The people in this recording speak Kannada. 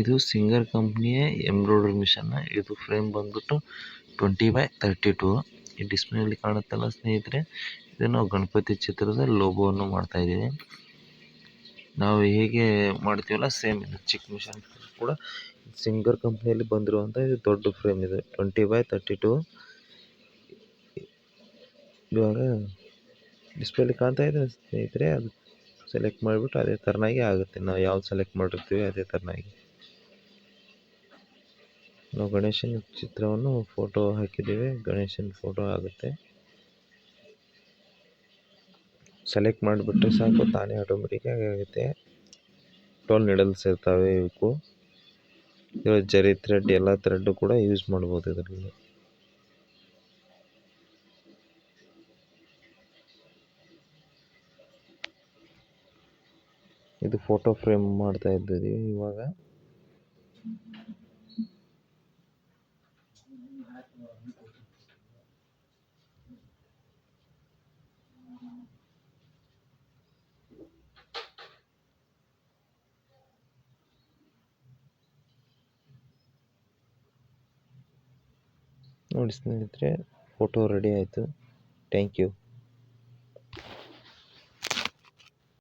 ಇದು ಸಿಂಗರ್ ಕಂಪ್ನಿಯ ಎಂಬ್ರಾಯ್ಡರಿ ಮಿಷನ್. ಇದು ಫ್ರೇಮ್ ಬಂದ್ಬಿಟ್ಟು 20x32. ಈ ಡಿಸ್ಪ್ಲೇ ಅಲ್ಲಿ ಕಾಣುತ್ತಲ್ಲ ಸ್ನೇಹಿತರೆ, ಇದು ನಾವು ಗಣಪತಿ ಚಿತ್ರದ ಲೋಗೋವನ್ನು ಮಾಡ್ತಾ ಇದ್ದೀವಿ. ನಾವು ಹೇಗೆ ಮಾಡ್ತೀವಲ್ಲ ಸೇಮ್ ಇದು ಚಿಕ್ಕ ಮಿಷನ್ ಕೂಡ ಸಿಂಗರ್ ಕಂಪ್ನಿಯಲ್ಲಿ ಬಂದಿರುವಂಥ ಇದು ದೊಡ್ಡ ಫ್ರೇಮ್ ಇದು 20x32. ಇವಾಗ ಡಿಸ್ಪ್ಲೇಲಿ ಕಾಣ್ತಾ ಇದೆ ಸ್ನೇಹಿತರೆ, ಅದು ಸೆಲೆಕ್ಟ್ ಮಾಡಿಬಿಟ್ಟು ಅದೇ ಥರನಾಗಿ ಆಗುತ್ತೆ. ನಾವು ಯಾವ್ದು ಸೆಲೆಕ್ಟ್ ಮಾಡಿರ್ತೀವಿ ಅದೇ ಥರನಾಗಿ. ನಾವು ಗಣೇಶನ ಚಿತ್ರವನ್ನು ಫೋಟೋ ಹಾಕಿದ್ದೀವಿ, ಗಣೇಶನ ಫೋಟೋ ಆಗುತ್ತೆ. ಸೆಲೆಕ್ಟ್ ಮಾಡಿಬಿಟ್ರೆ ಸಾಕು, ತಾನೇ ಆಟೋಮೆಟಿಕ್ಕಾಗಿ ಆಗುತ್ತೆ. 12 ನೀಡಲ್ಸ್ ಇರ್ತವೆ ಇವಕ್ಕೂ. ಇವಾಗ ಜರಿ ಥ್ರೆಡ್ ಎಲ್ಲ ಥ್ರೆಡ್ಡು ಕೂಡ ಯೂಸ್ ಮಾಡ್ಬೋದು ಇದರಲ್ಲಿ. ಇದು ಫೋಟೋ ಫ್ರೇಮ್ ಮಾಡ್ತಾ ಇದ್ದೀವಿ ಇವಾಗ. ನೋಡಿ ಸ್ನೇಹಿತರೆ, ಫೋಟೋ ರೆಡಿ ಆಯಿತು. Thank you.